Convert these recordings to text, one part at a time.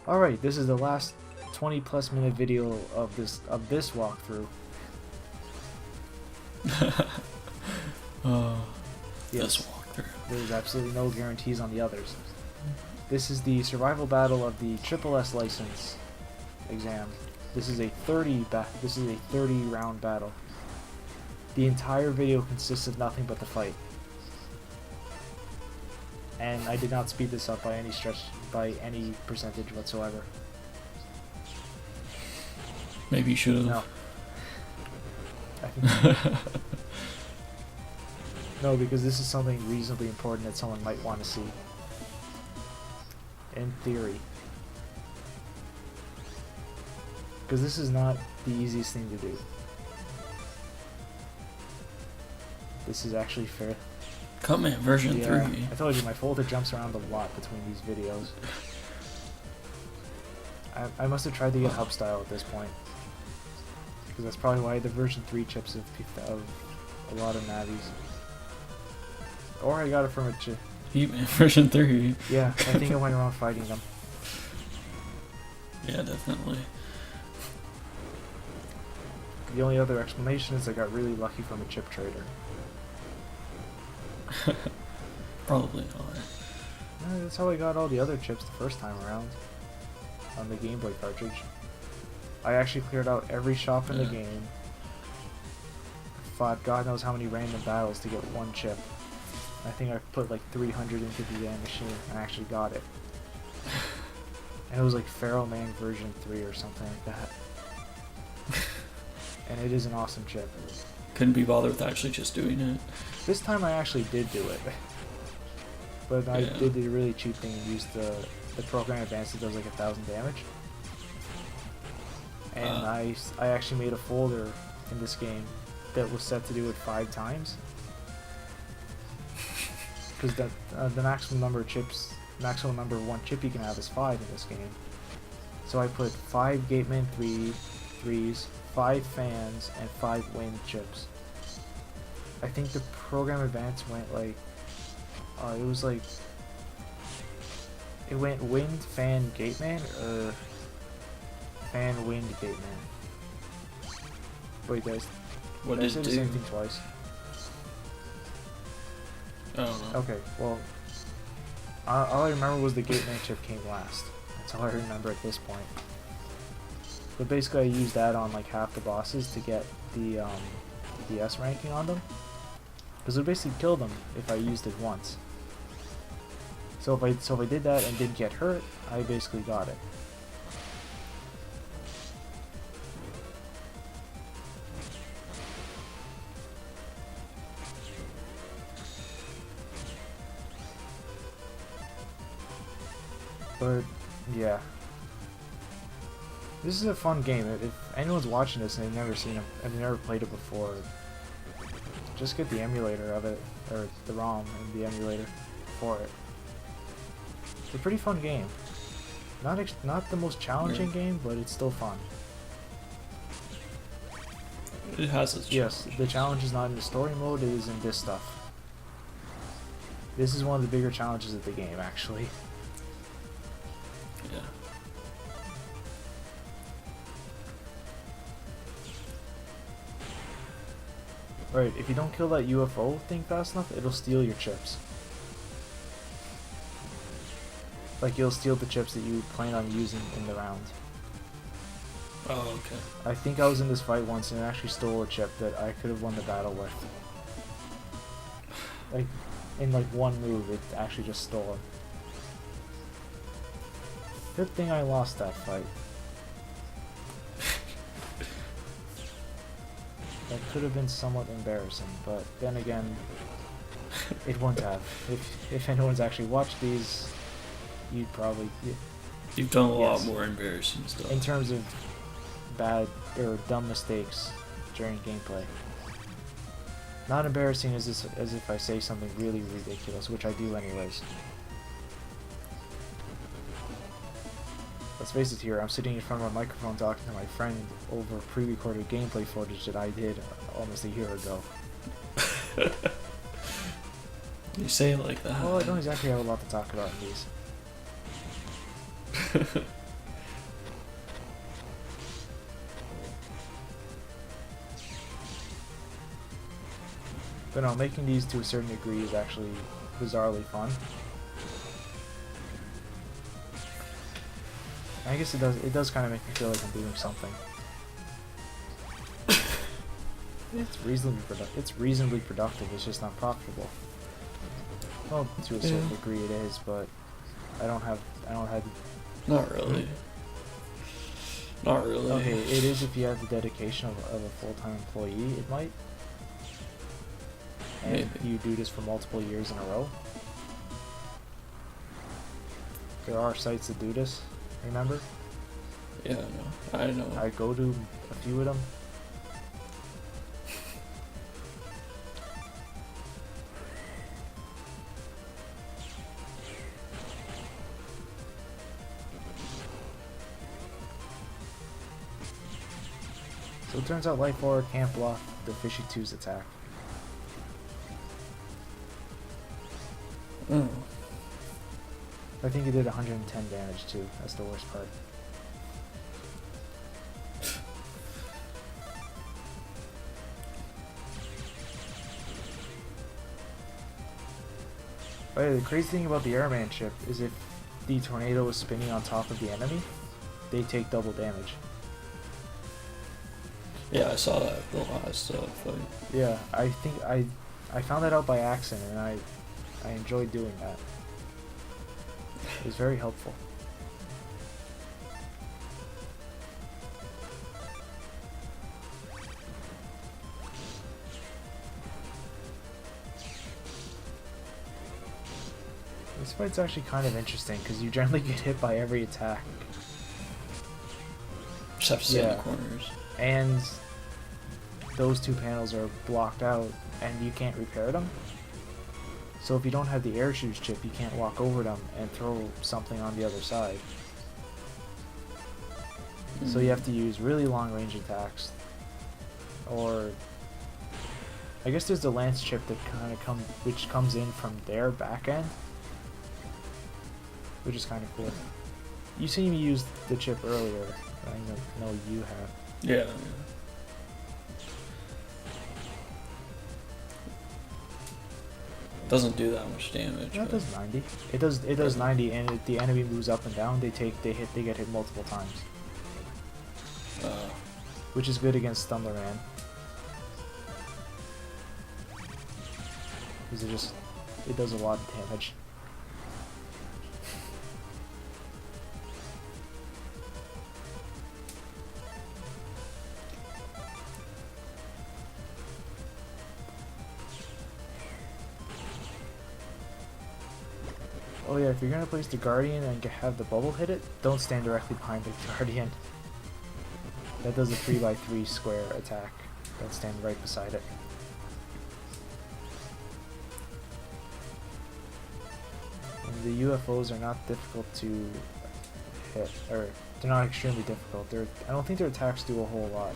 Alright, this is the last 20 plus minute video of this walkthrough. This walkthrough. There's absolutely no guarantees on the others. This is the survival battle of the SSS license exam. This is a 30 round battle. The entire video consists of nothing but the fight. And I did not speed this up by any stretch, by any percentage whatsoever. Maybe you should have. No. I think no, because this is something reasonably important that someone might want to see. In theory. Because this is not the easiest thing to do. This is actually fair. Cutman version 3. I told you, my folder jumps around a lot between these videos. I must have tried to get hub style at this point. Because that's probably why the version 3 chips have picked out a lot of navis. Or I got it from a chip. Heatman version 3. Yeah, I think I went around fighting them. Yeah, definitely. The only other explanation is I got really lucky from a chip trader. Probably not. That's how I got all the other chips the first time around. On the Game Boy cartridge. I actually cleared out every shop in the game. Fought God knows how many random battles to get one chip. I think I put like 300 into the damn machine and I actually got it. And it was like Feral Man version 3 or something like that. And it is an awesome chip. Couldn't be bothered with actually just doing it. This time I actually did do it. But I did the really cheap thing and used the program advanced that does like 1,000 damage. And I actually made a folder in this game that was set to do it 5 times. Because the maximum number of chips, maximum number of one chip you can have is 5 in this game. So I put 5 Gateman 3s, 5 fans, and 5 wind chips. I think the program advance went like, it went wind, fan, gateman, or fan, wind, gateman. Wait, guys. What did I did say it the do? same thing twice? I don't know. Okay, well, all I remember was the gateman chip came last. That's all I remember at this point. But basically I used that on like half the bosses to get the S ranking on them. Because it would basically kill them if I used it once. So if I did that and didn't get hurt, I basically got it. But yeah, this is a fun game. If anyone's watching this and they've never seen it and they've never played it before, just get the emulator of it, or the ROM and the emulator for it. It's a pretty fun game. Not the most challenging game, but it's still fun. It has its Yes, the challenge is not in the story mode, it is in this stuff. This is one of the bigger challenges of the game, actually. Yeah. Right, if you don't kill that UFO thing fast enough, it'll steal your chips. Like, you'll steal the chips that you plan on using in the round. Oh, okay. I think I was in this fight once and it actually stole a chip that I could have won the battle with. Like, in like one move, it actually just stole it. Good thing I lost that fight. That could have been somewhat embarrassing, but then again, it wouldn't have. If anyone's actually watched these, you'd probably... You've done a lot more embarrassing stuff. In terms of bad or dumb mistakes during gameplay. Not embarrassing as if I say something really ridiculous, which I do anyways. Let's face it here, I'm sitting in front of a microphone talking to my friend over pre-recorded gameplay footage that I did almost a year ago. You say it like that. Well, I don't exactly have a lot to talk about in these. But no, making these to a certain degree is actually bizarrely fun. I guess it does kind of make me feel like I'm doing something. It's reasonably productive. It's just not profitable. Well, to a certain degree it is, but I don't have. Not really. Not really. Okay, it is if you have the dedication of a full-time employee. It might. And Maybe. you do this for multiple years in a row. There are sites that do this. Remember? Yeah, I know. I go to a few of them. So it turns out Life Orb can't block the Fishy 2's attack. Oh. I think he did 110 damage too. That's the worst part. But the crazy thing about the Airman ship is if the tornado is spinning on top of the enemy, they take double damage. Yeah, I saw that the last fight. Yeah, I think I found that out by accident, and I enjoyed doing that. It was very helpful. This fight's actually kind of interesting because you generally get hit by every attack. Just have to stay in the corners. And those two panels are blocked out and you can't repair them. So if you don't have the air shoes chip, you can't walk over them and throw something on the other side. So you have to use really long range attacks. Or I guess there's the lance chip that which comes in from their back end, which is kind of cool. You seen me use the chip earlier. I know you have. Yeah. Doesn't do that much damage. No, it does 90. It does 90, and if the enemy moves up and down, they get hit multiple times. Which is good against Thunderman. Because it does a lot of damage. Oh yeah, if you're gonna place the Guardian and have the bubble hit it, don't stand directly behind the Guardian. That does a 3x3 square attack. Don't stand right beside it. And the UFOs are not difficult to hit, or they're not extremely difficult. I don't think their attacks do a whole lot.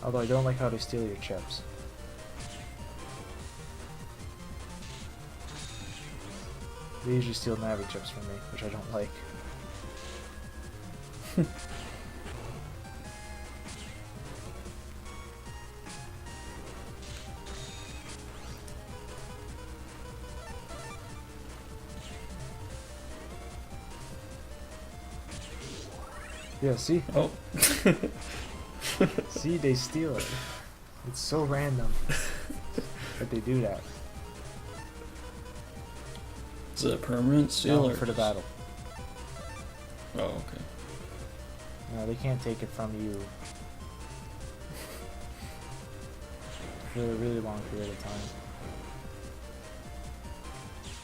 Although I don't like how they steal your chips. They usually steal Navi chips from me, which I don't like. Yeah, see? Oh. See, they steal it. It's so random that they do that. Is it a permanent steal or for the battle. Oh, okay. No, they can't take it from you for a really long period of time.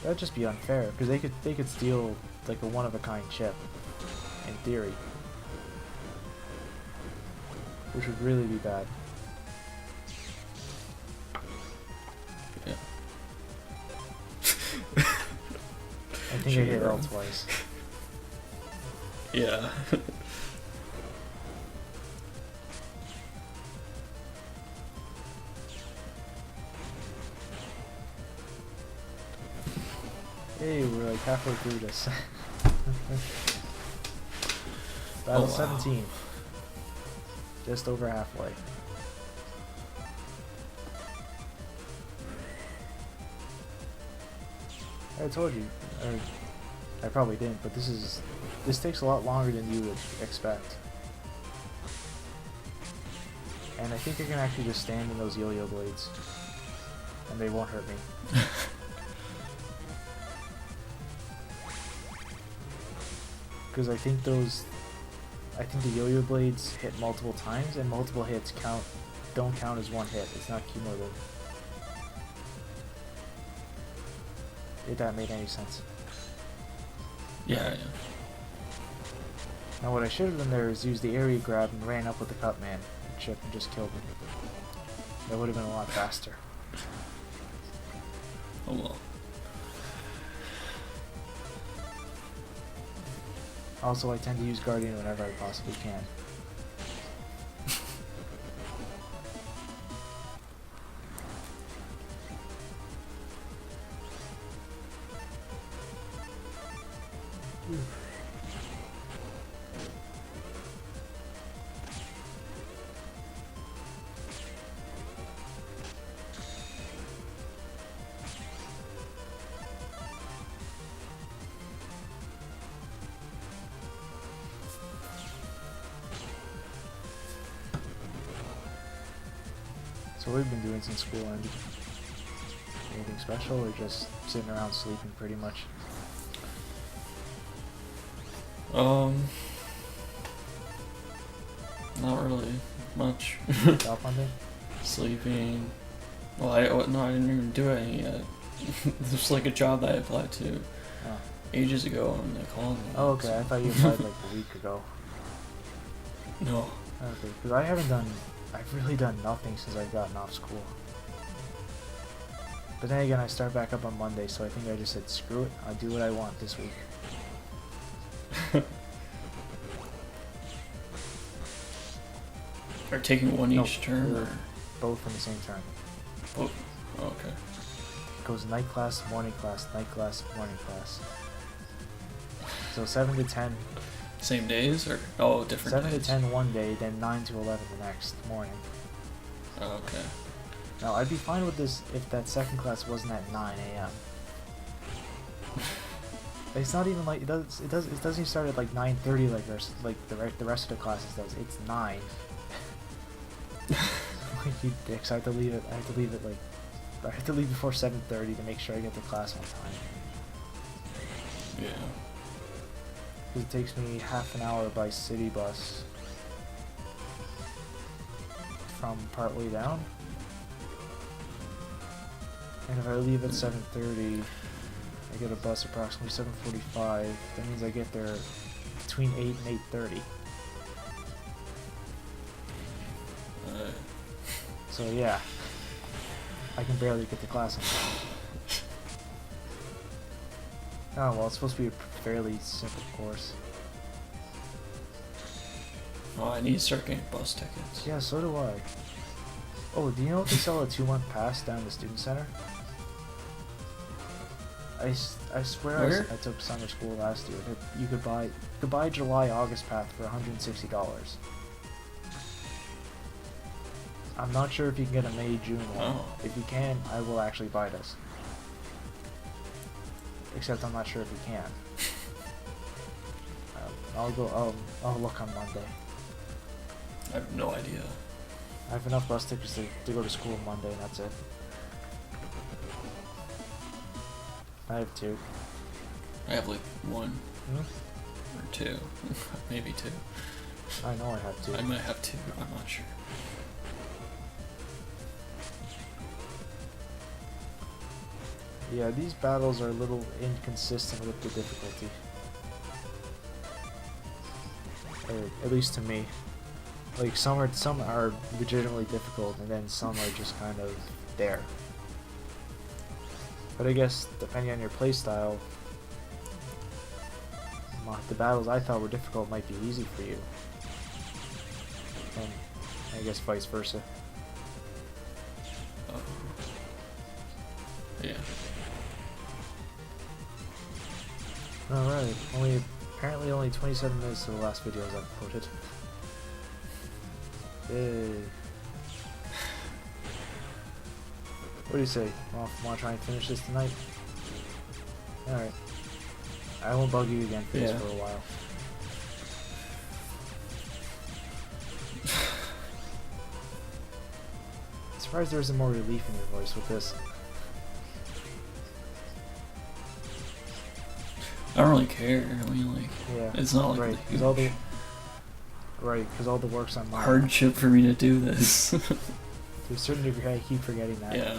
That'd just be unfair, because they could steal like a one-of-a-kind chip, in theory, which would really be bad. Yeah. I think I hit L twice. Yeah. Hey, we're like halfway through this. Battle 17. Just over halfway. I told you. Or I probably didn't, but this takes a lot longer than you would expect. And I think I can actually just stand in those yo-yo blades, and they won't hurt me. Because I think the yo-yo blades hit multiple times, and multiple hits don't count as one hit. It's not cumulative. If that made any sense. Yeah. Now what I should have done there is use the area grab and ran up with the cut man and chip and just killed him. That would have been a lot faster. Oh well. Also, I tend to use Guardian whenever I possibly can. So what have we been doing since school ended? Anything special, or just sitting around sleeping pretty much? Not really much. Job hunting? Sleeping. Well, I didn't even do any yet. This was like a job that I applied to ages ago, and they called me. Oh, okay. I thought you applied like a week ago. No. Okay, because I've really done nothing since I've gotten off school. But then again, I start back up on Monday, so I think I just said, screw it, I'll do what I want this week. Are taking one each term, or both in the same term. both? Oh, okay. It goes night class, morning class, night class, morning class. So 7 to 10. Same days, or different 7 days? to 10 one day, then 9 to 11 the next morning. Oh, okay. Now, I'd be fine with this if that second class wasn't at 9 a.m. It's not even like it doesn't even start at like 9:30 like the rest of the classes does. It's 9. Like, you dicks, I have to leave it before 7:30 to make sure I get to class on time. Yeah. Because it takes me half an hour by city bus from partway down. And if I leave at 7:30, I get a bus approximately 7:45. That means I get there between 8 and 8:30. So yeah, I can barely get to class on time. Oh well, it's supposed to be a fairly simple course. Oh, I need to start getting bus tickets. Yeah, so do I. Oh, do you know if they sell a 2-month pass down at the student center? I swear I took summer school last year. You could buy July August pass for $160. I'm not sure if you can get a May June one. Oh. If you can, I will actually buy this. Except I'm not sure if you can. I'll look on Monday. I have no idea. I have enough bus tickets to go to school on Monday, and that's it. I have 2. I have like 1 Hmm? or 2, maybe 2. I know I have 2. I might have 2. I'm not sure. Yeah, these battles are a little inconsistent with the difficulty. Or at least to me. Like some are legitimately difficult, and then some are just kind of there. But I guess depending on your playstyle, the battles I thought were difficult might be easy for you. And I guess vice versa. Yeah. Alright, apparently only 27 minutes to the last videos I've uploaded. Yay. What do you say? Want to try and finish this tonight? Alright. I won't bug you again for this Yeah. for a while. I'm surprised there isn't more relief in your voice with this. I don't really care. I mean, like, Yeah. it's not like right, a because all the huge all the work's on mine. hardship for me to do this. To a certain degree, I keep forgetting that. Yeah.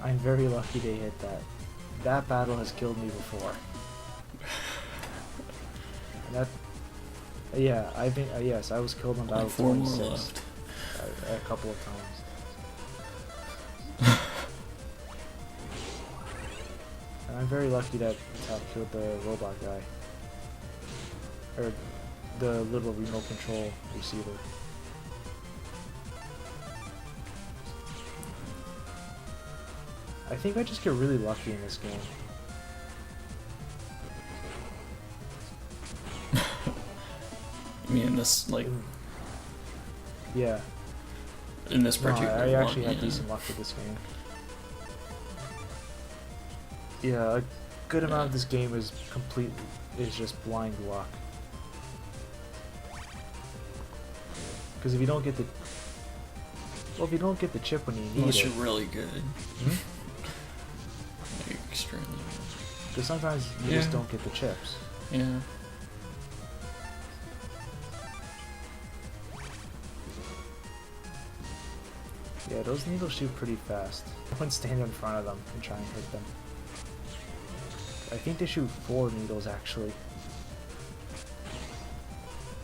I'm very lucky to hit that. That battle has killed me before. And that. Yeah, I've been. Yes, I was killed on battle Like 4 more 26 left. a couple of times. And I'm very lucky that Tap killed the robot guy. Or the little remote control receiver. I think I just get really lucky in this game. I mean, in this, like, Yeah. in this No, particular I actually one, had decent luck with this game. Yeah, a good amount of this game is just blind luck. Because if you don't get the if you don't get the chip when you need unless it, you're really good. hmm? Like, extremely good. Because sometimes you just don't get the chips. Yeah. Yeah, those needles shoot pretty fast. I wouldn't stand in front of them and try and hit them. I think they shoot 4 needles actually.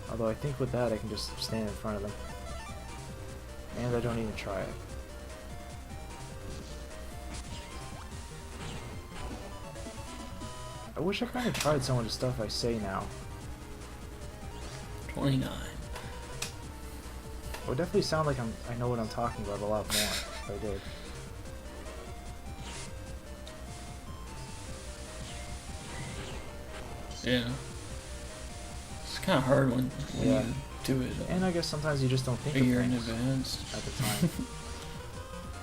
Although I think with that I can just stand in front of them. And I don't even try it. I wish I kind of tried some of the stuff I say now. 29. It would definitely sound like I know what I'm talking about a lot more if I did. Yeah. It's kind of hard when Yeah. you do it And I guess sometimes you just don't think a of year in things advance. at the time.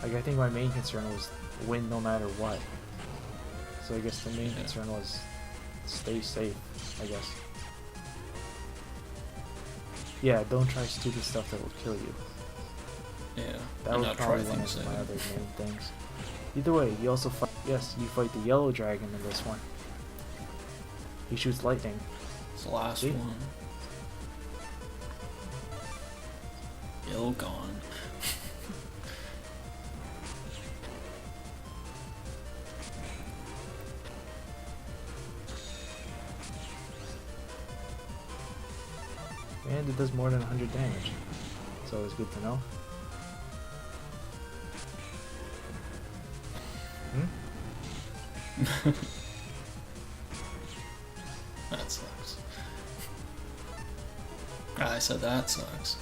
Like, I think my main concern was win no matter what. So I guess the main concern was stay safe, I guess. Yeah, don't try stupid stuff that will kill you. Yeah. That and was not probably try one things of my that- other main things. Either way, you also fight. Yes, you fight the yellow dragon in this one. He shoots lightning. It's the last See? one. Yellow gone. And it does more than 100 damage. It's always good to know. Hmm? That sucks. I said that sucks.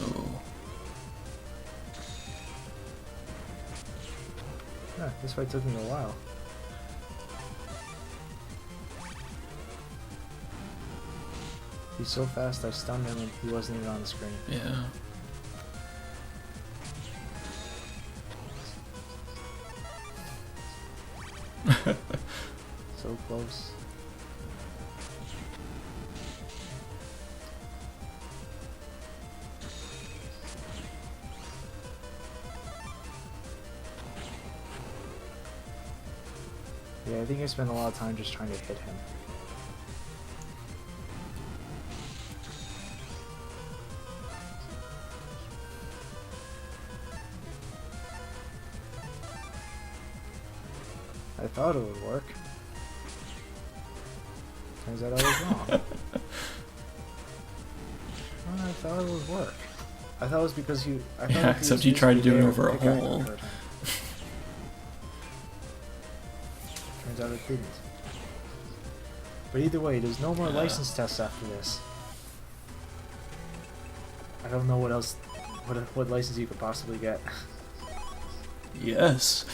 Oh. Yeah, this fight took me a while. He's so fast I stunned him and he wasn't even on the screen. Yeah. So close. Yeah, I think I spent a lot of time just trying to hit him. I thought it would work. Turns out I was wrong. Well, I thought it would work. I thought it was because you. I thought Yeah, if he except was you tried to do it there, over a the guy hole. would hurt him. Turns out it didn't. But either way, there's no more Yeah. license tests after this. I don't know what else, what license you could possibly get. Yes.